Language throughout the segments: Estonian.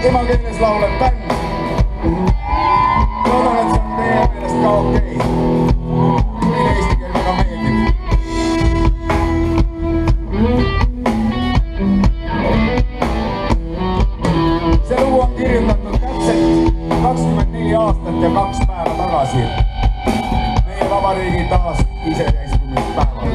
emakeeles lauleb bänd. Loodan, et see on teie meelest ka okei. Meile eesti keel väga meeldib. See lugu on kirjutatud täpselt 24 aastat ja 2 päeva tagasi. Meie vabariigi taas iseseisvumispäeval.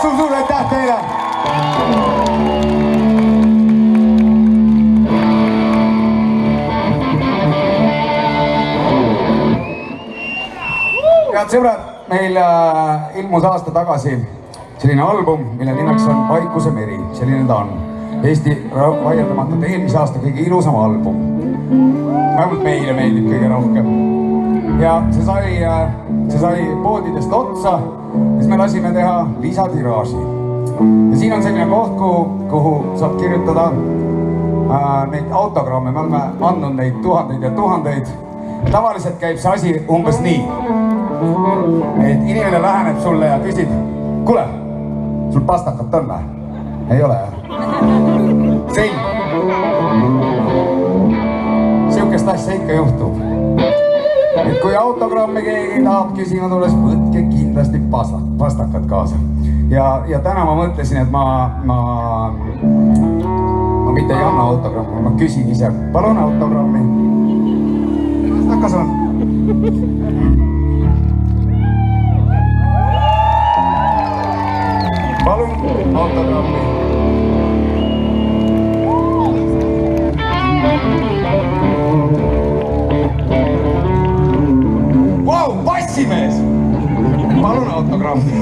Suur aitäh teile! Head sõbrad, meil ilmus aasta tagasi selline album, mille nimeks on Vaikuse meri. Selline ta on. Eesti vaieldamatult eelmise aasta kõige ilusam album. Vähemalt meile meeldib kõige rohkem. Ja see sai poodidest otsa, siis me lasime teha lisatiraaži. Ja siin on selline koht, kuhu saab kirjutada neid autogramme. Me oleme andnud neid tuhandeid ja tuhandeid. Tavaliselt käib see asi umbes nii. Et inimene läheneb sulle ja küsid, kuule, sul pastakat on või? Ei ole, jah? Selg. Siukest asja ikka juhtub. Et kui autogrammi keegi tahab küsima tulles, võtke kindlasti pastakat kaasa. Ja täna ma mõtlesin, et ma mitte ei anna autogrammi, ma küsin ise. Palun autogrammi. Pastakas on. Palun autogrammi. Vau, bassimees! Palun autogrammi.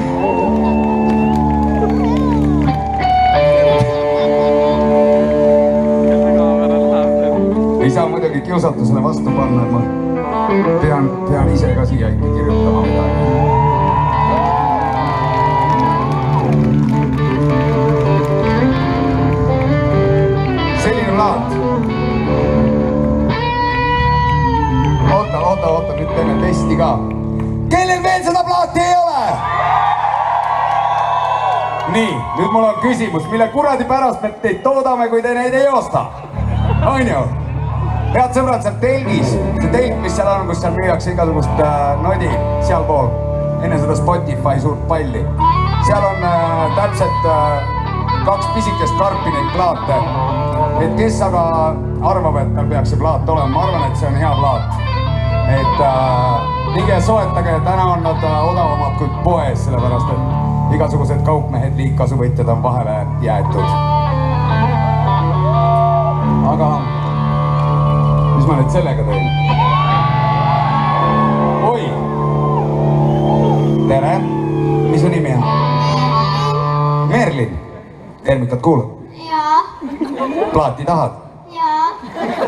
Ei saa muidugi kiusatusele vastu panna, et ma pean ise ka siia ikka kirjutama midagi. Plaat. Oota, nüüd teeme testi ka. Kellel veel seda plaati ei ole? Nii, nüüd mul on küsimus, mille kuradi pärast me teid toodame, kui te neid ei osta? On ju? Head sõbrad, seal telgis, see telg, mis seal on, kus seal müüakse igasugust nodi sealpool, enne seda Spotify suurt palli. Seal on täpselt 2 pisikest karpi neid plaate. Et kes aga arvab, et meil peaks see plaat olema, ma arvan, et see on hea plaat. Et minge soetage, täna on nad odavamad kui poes, sellepärast et igasugused kaupmehed, liigkasuvõtjad on vahele jäetud. Aga mis ma nüüd sellega teen? Oi! Tere! Mis su nimi on? Merlin! Termikat kuulad? Jaa. Plaati tahad? Jaa.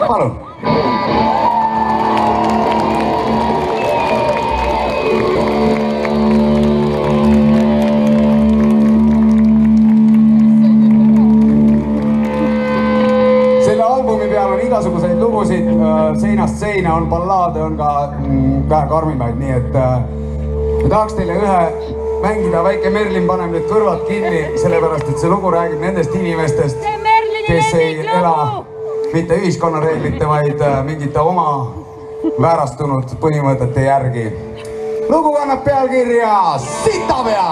Palun. Selle albumi peal on igasuguseid lugusid, seinast seina on ballaade, on ka vähe karmimaid, nii et ma tahaks teile ühe mängida. Väike Merlin paneb nüüd kõrvad kinni, sellepärast et see lugu räägib nendest inimestest, kes ei ela mitte ühiskonnareeglite, vaid mingite oma väärastunud põhimõtete järgi. Lugu kannab pealkirja Sitapea!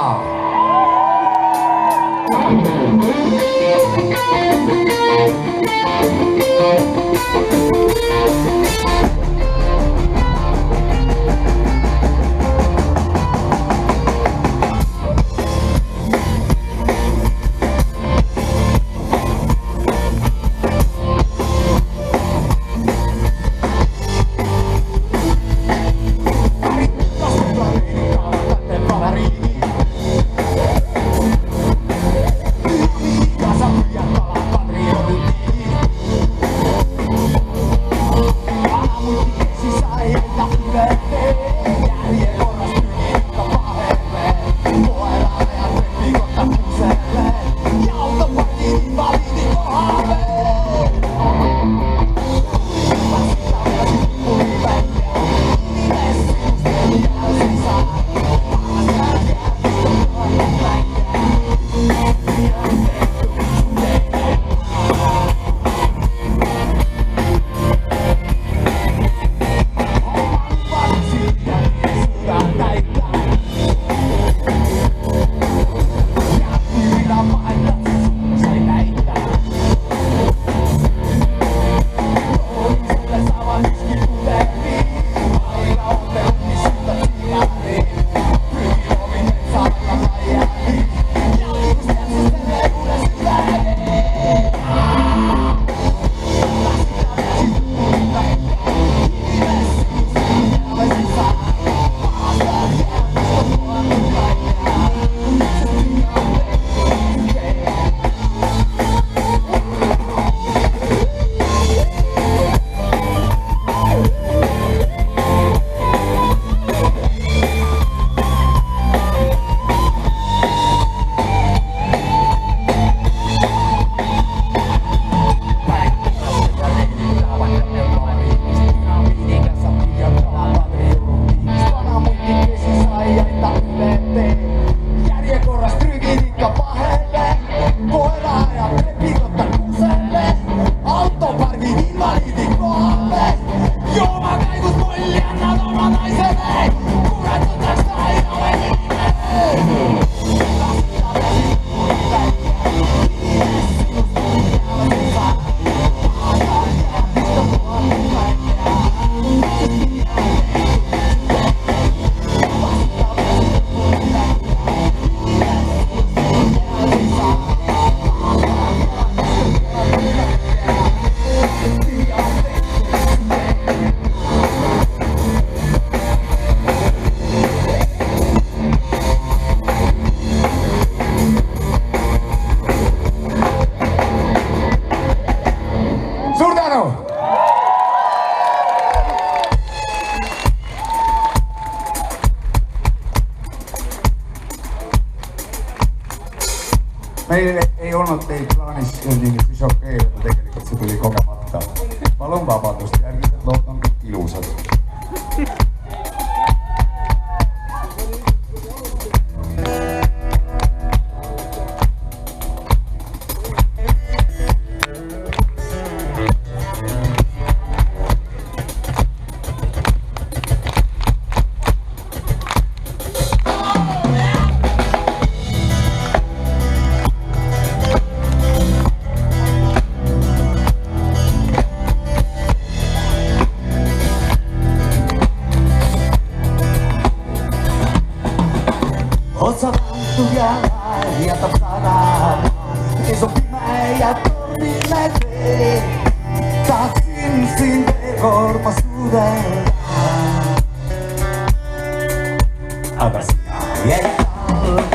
meil ei olnud teid plaanis kindlasti šokeerida, tegelikult see tuli kogemata. Palun vabandust, järgmised lood on kõik ilusad. Otsa vantu ja jätab saadaan, kes on pime ja tormille tee. Tahtsin siin veel korma suudella, aga sina jäid talle.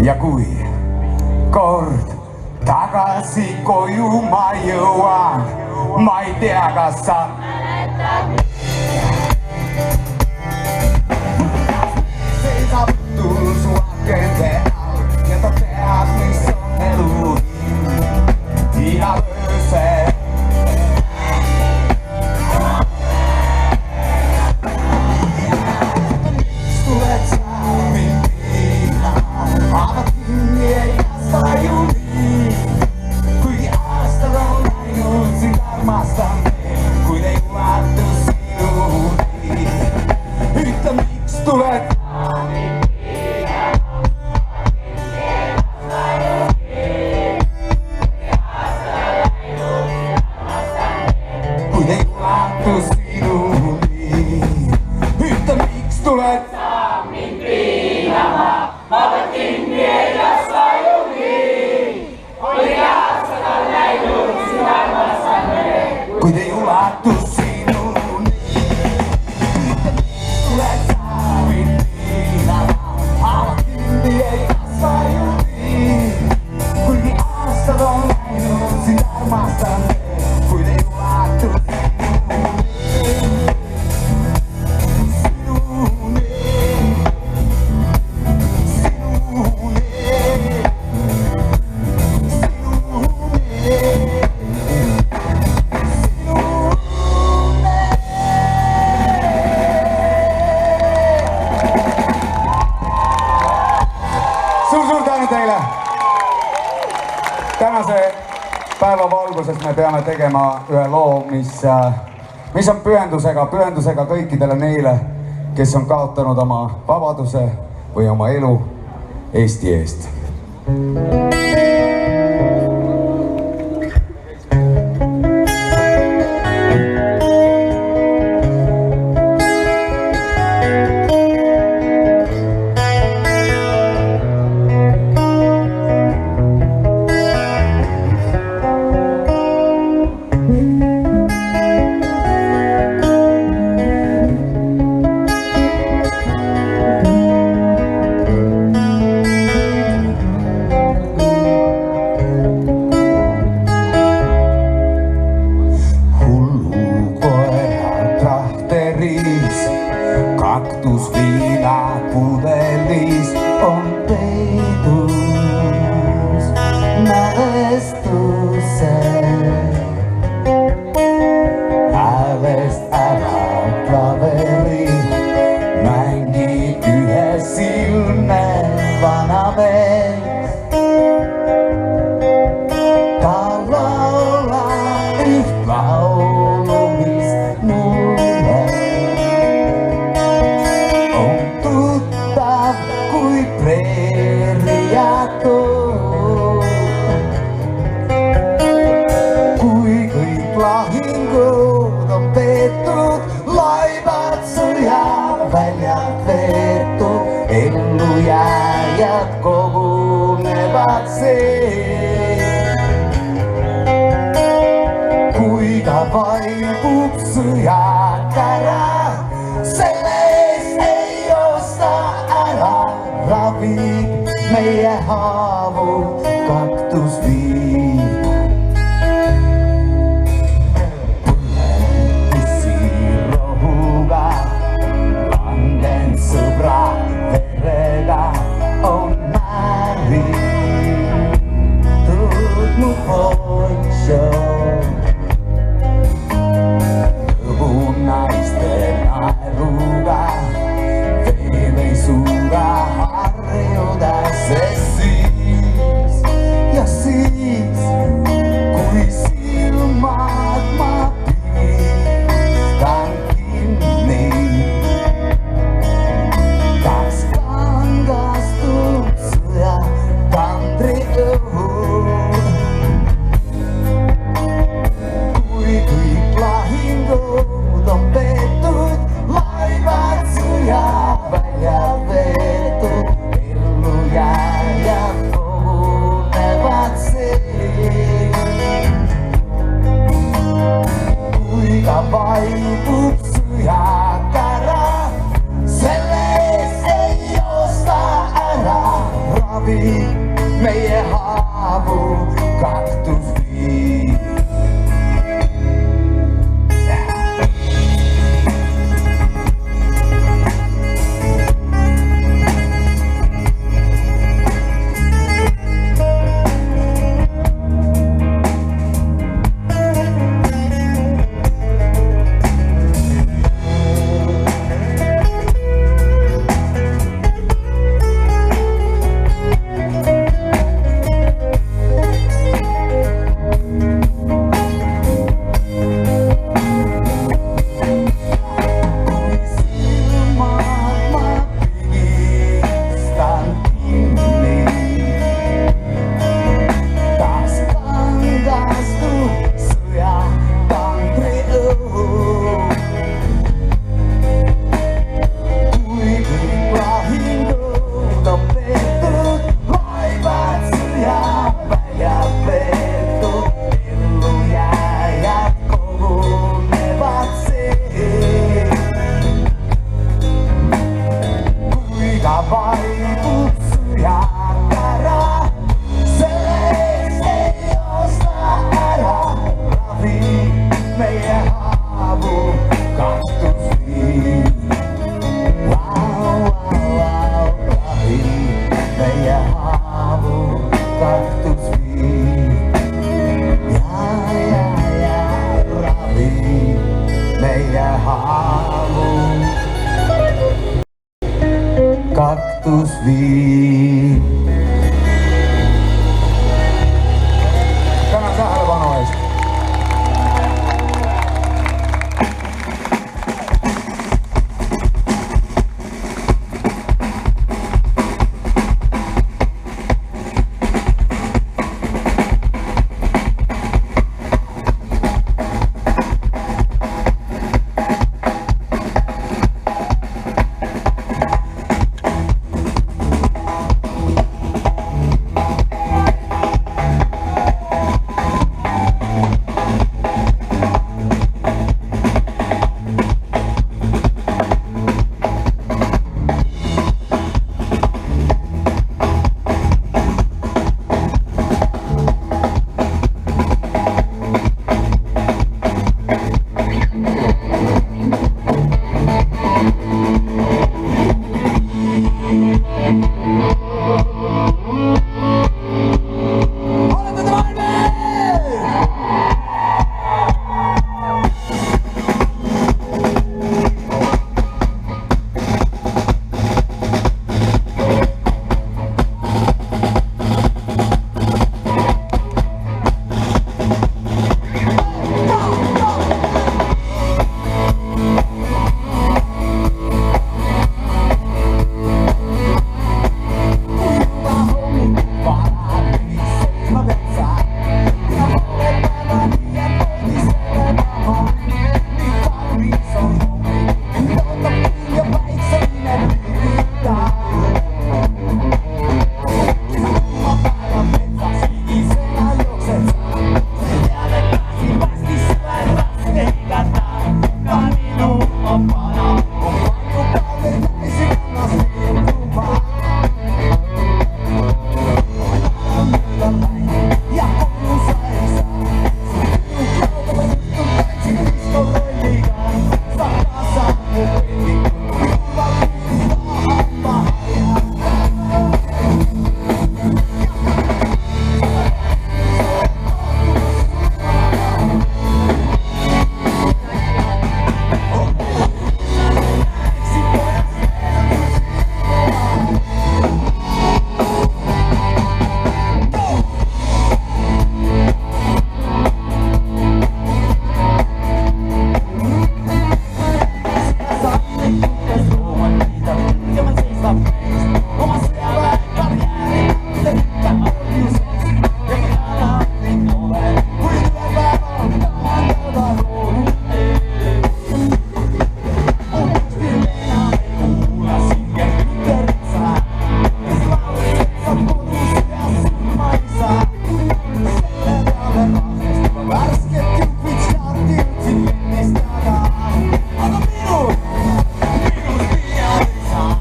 Ja kui kord tagasi koju ma jõuan, ma ei tea, kas sa seisab õhtul su akende all ja ta teab, mis on elu iga öösel. Kui te ulatu sinuni, tulet sa mind piinama, aga kinni ei kasva ju nii. Kuigi aastad on läinud, sind armastan veel, kui te ulatu sinuni. Suur tänu teile! Tänase päeva valguses me peame tegema ühe loo, mis on pühendusega kõikidele neile, kes on kaotanud oma vabaduse või oma elu Eesti eest. pudelis on peidus mälestused. Häälest ära klaveri mängib ühesilmne vana mees. Ta laulab üht laulu, mis mulle on tuttav kui preeriator. Kui kõik lahingud on peetud, laibad sõjaväljad veetud, ellujääjad kogunevad sees. Kui ta vaibub sõjakära, selles ei osta ära, ravib meie haavu kaktusviib. Pussirohuga langen sõbra verega on määritud mu poncho. Naiste naeruga veel ei suuda harjuda, sest siis ja siis, kui silmad ma pistan kinni, taas kangastub sõja tandriõud. Kui kõik lahingud on peetud, laibad sõjaväljad veetud, ellujääjad kogunevad sees. Kui ta vaibub sõjakära, selles ei osta ära, ravib meie haavu kaktusviib. Kaktusviib. Tänan tähelepanu eest. oma sõjaväe karjääri mõtteita orjuseks ja ma tänan ei ole, kui ühel päeval taandada loonu. Uuesti enam ei kuula singel tütarsa, kes laulab, et sa kodus ja silma ei saa. Selle peale vahest juba värsket jupid šarti jõudsid lennist taga, aga minust liialt ei saa.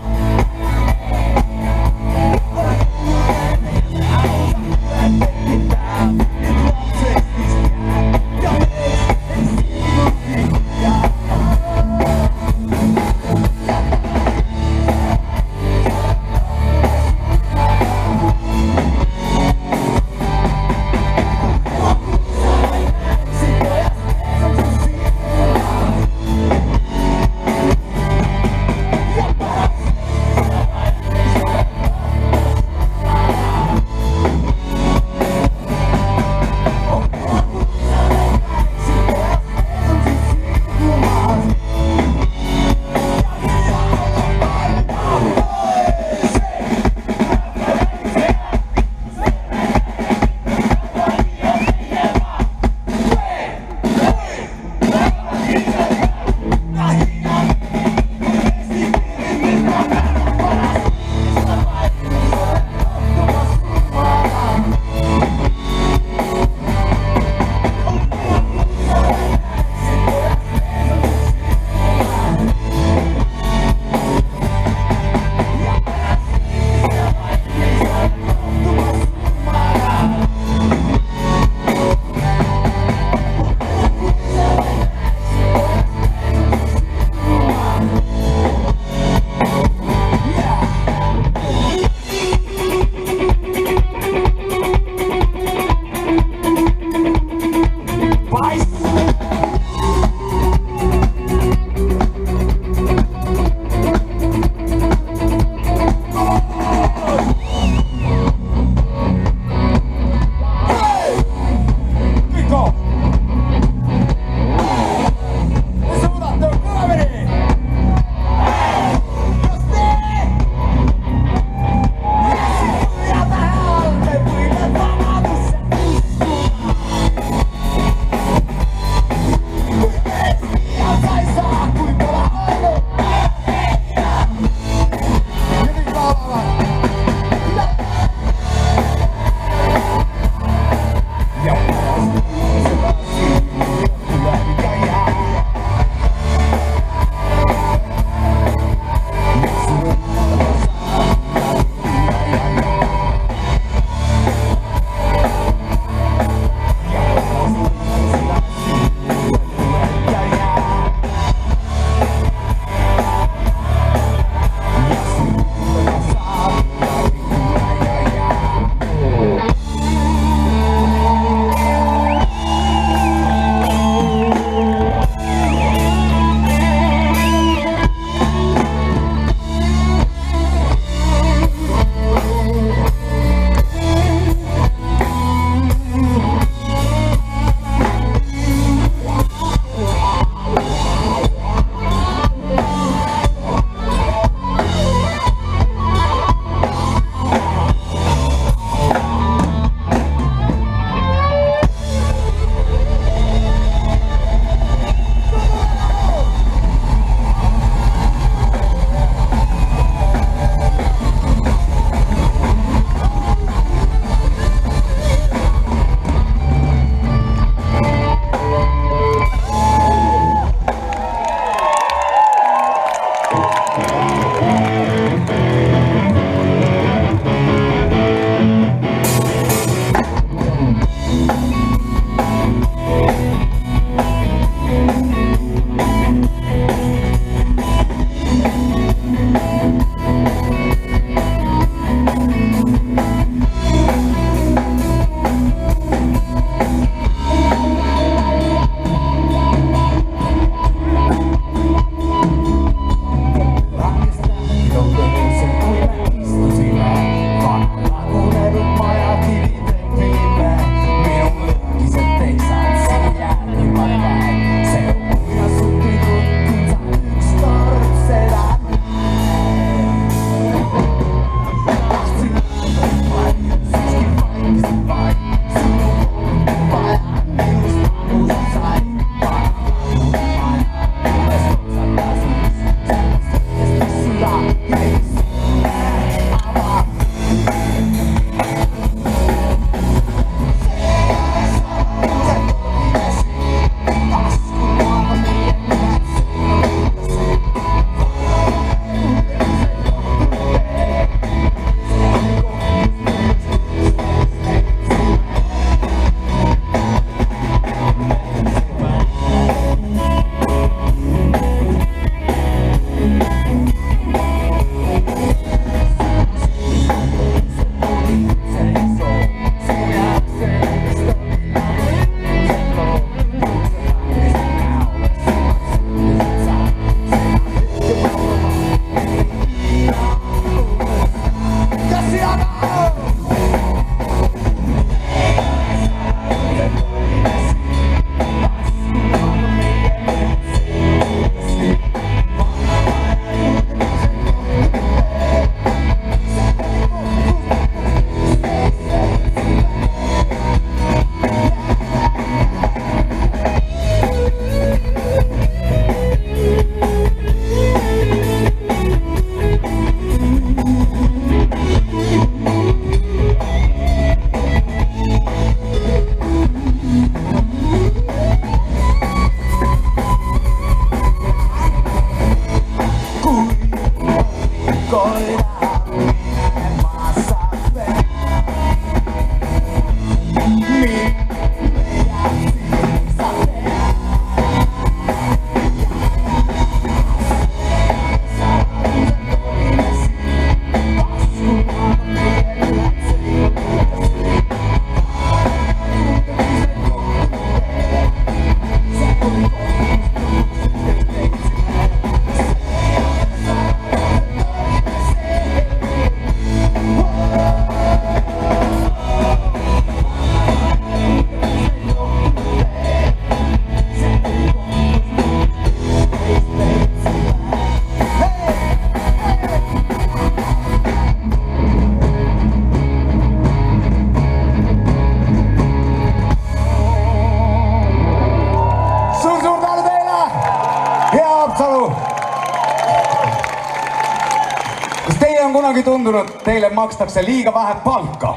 kunagi tundunud, teile makstakse liiga vähe palka?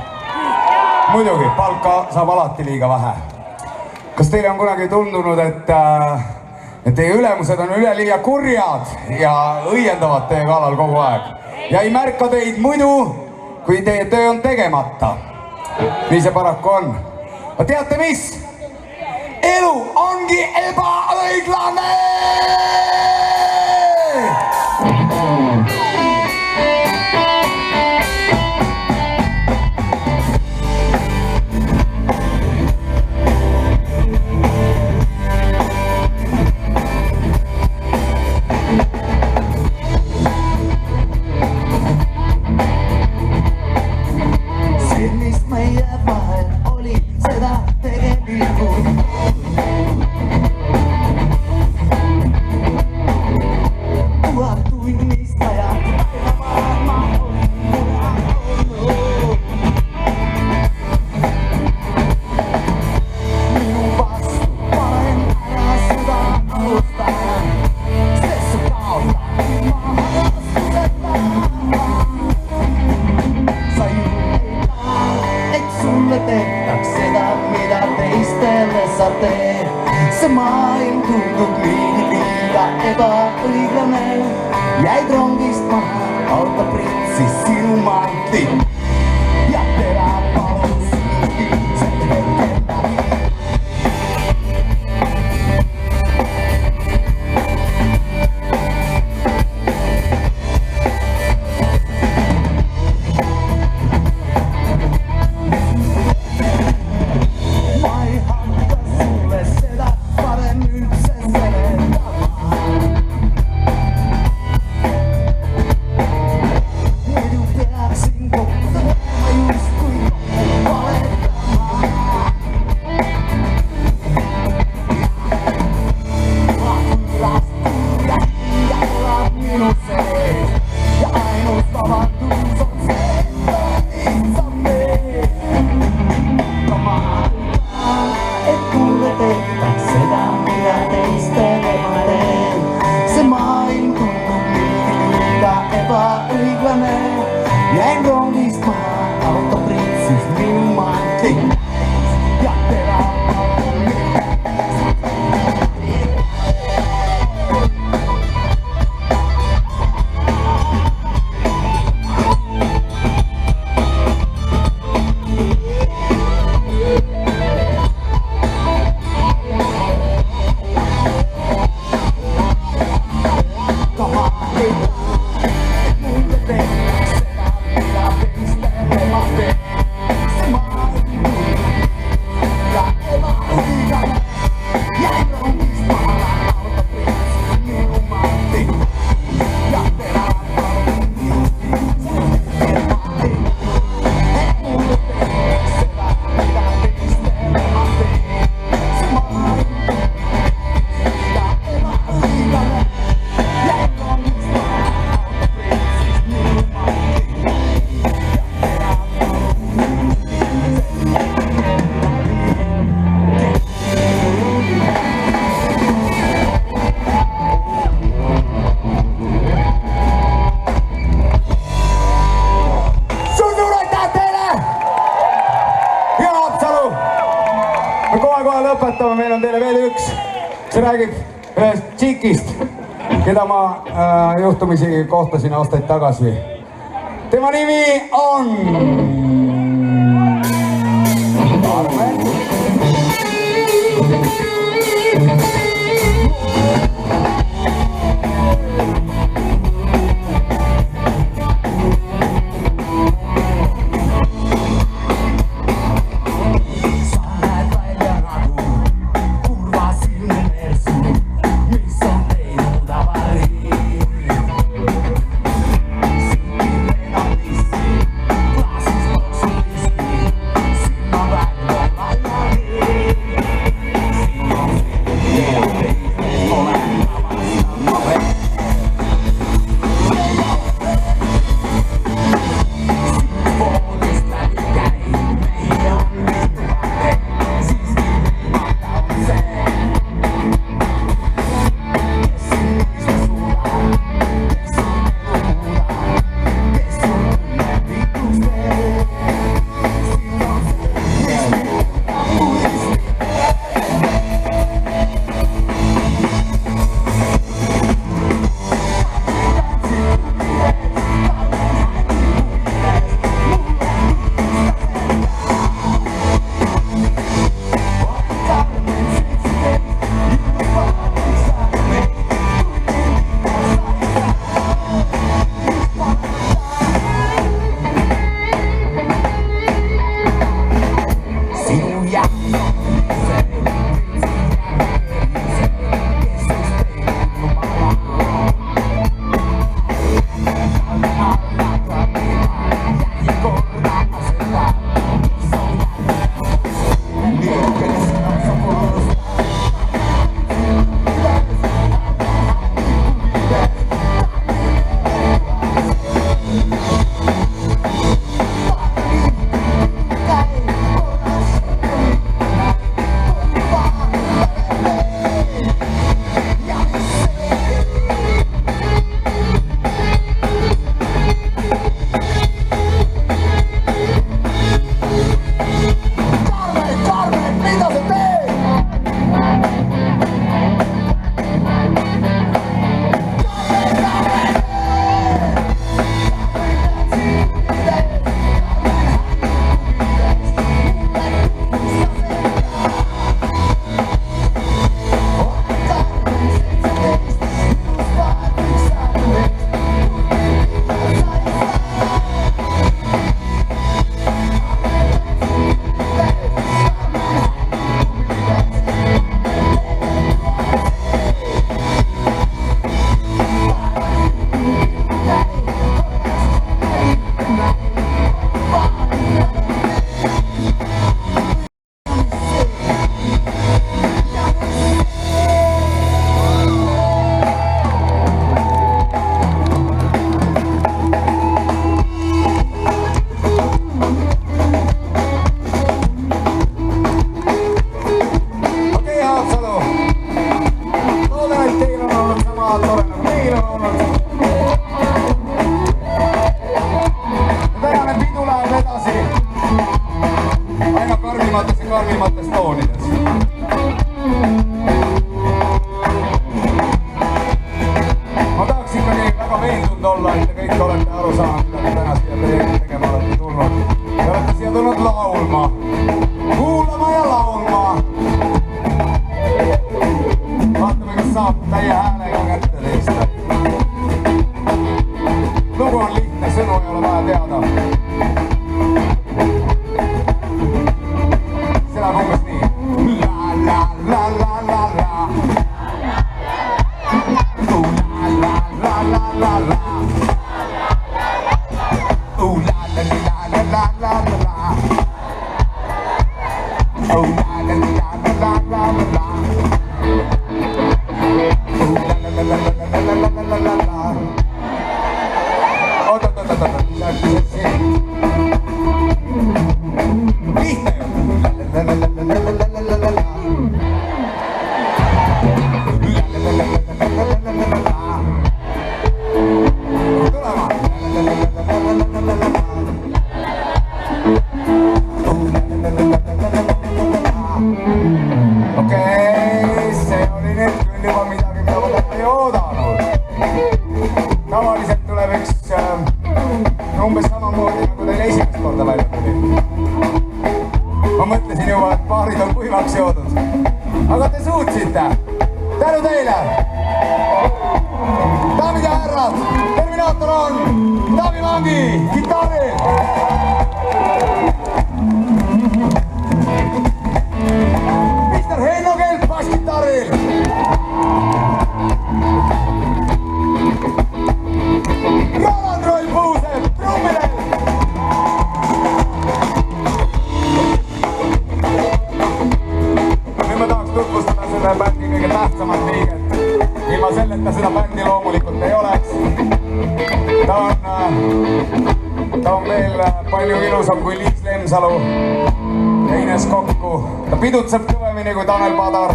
Muidugi, palka saab alati liiga vähe. Kas teile on kunagi tundunud, et teie ülemused on üleliia kurjad ja õiendavad teie kallal kogu aeg ja ei märka teid muidu, kui teie töö on tegemata? Nii see paraku on. Aga teate mis? Elu ongi ebaõiglane! Se maailm tundub liiga ebaõiglane. Jäid rongist maha, auto pritsis sinu mantli ja terad palus sinu viimsed hetked. Jäin rongist maha, auto pritsis minu mantli ja terad palus. Kohe lõpetame, meil on teile veel üks. See räägib ühest tšikist, keda ma juhtumisi kohtasin aastaid tagasi. Tema nimi on Armen. see läheb umbes nii. La la la la la. La la la la la. Ooh la la la la la la la. Oh la la la la la la la. Oh la la la la la la la la la. Oot. Lihtne ju. La la la la la la la la la. Okei, see oli nüüd küll juba midagi, mida ma täna ei oodanud. Tavaliselt tuleb üks umbes samamoodi, nagu teil esimest korda välja tuli. Ma mõtlesin juba, et paarid on kuivaks joodud. Aga te suutsite. Tänu teile! Daamid ja härrad, Terminaator on Taavi Mangi kitarril! Mr. Heino Kelp basskitarril! Roland Roll Puusepp trummidel! Nüüd ma tahaks tutvustada selle bändi kõige tähtsamat liiget. Ilma selleta seda bändi loomulikult ei oleks. Ta on veel palju ilusam kui Liis Lemsalu ja Ines Kokku. Ta pidutseb kõvemini kui Tanel Padar.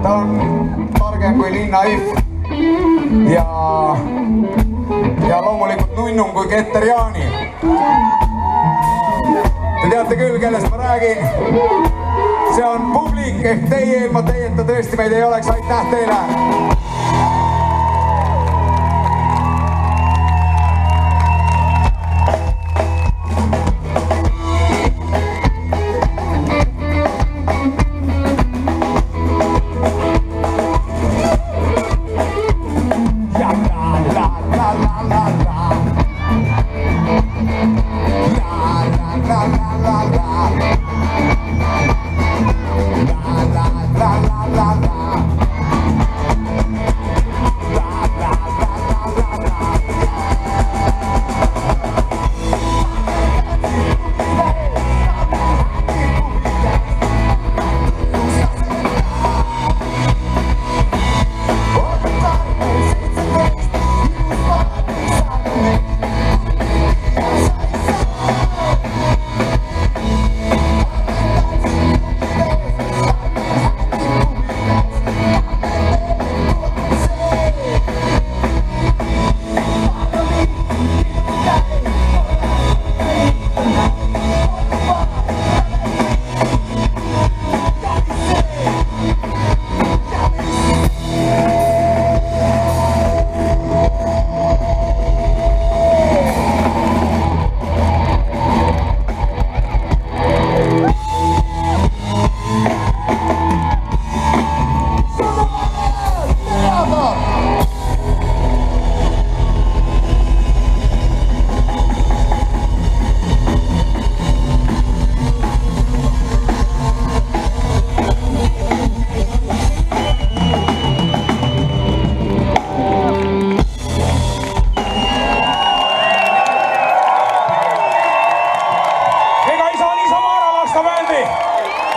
Ta on targem kui Linna If ja loomulikult nunnum kui Keter Jaani. Te teate küll, kellest ma räägin. See on publik ehk teie, ilma teieta tõesti meid ei oleks. Aitäh teile!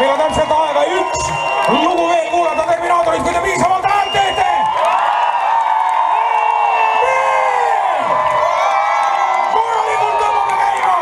Meil on täpselt aega üks lugu veel kuulata Terminaatorit, kui te piisavalt häält teete! Korralikult tõmbame käima!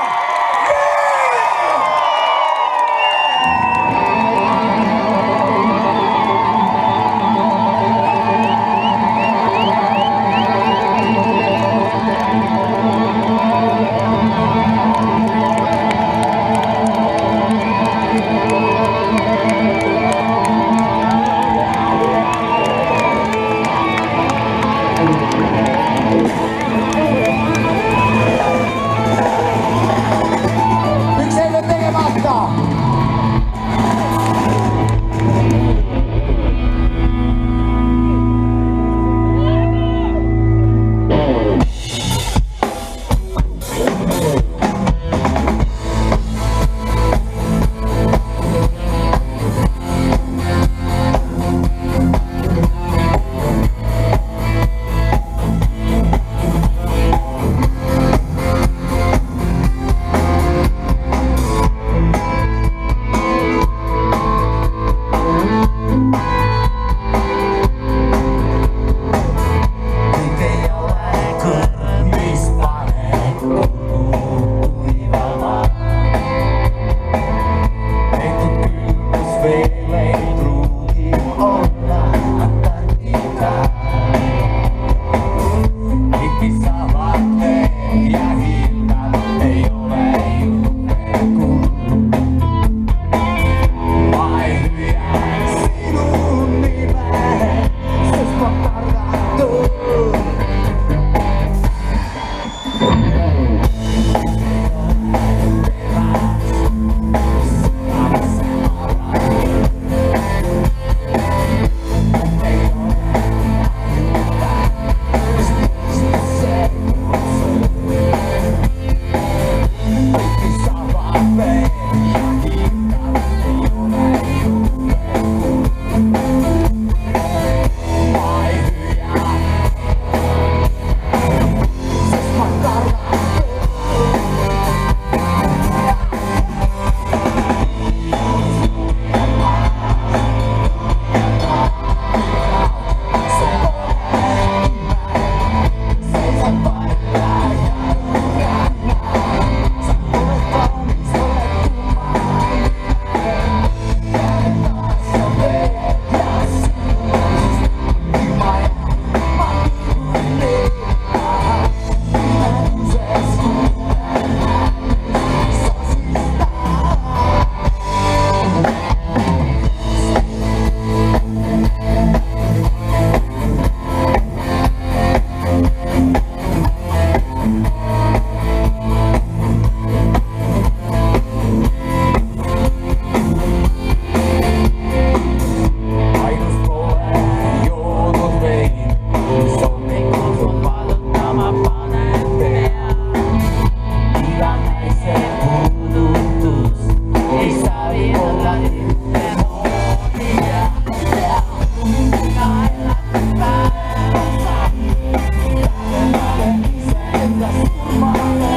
ma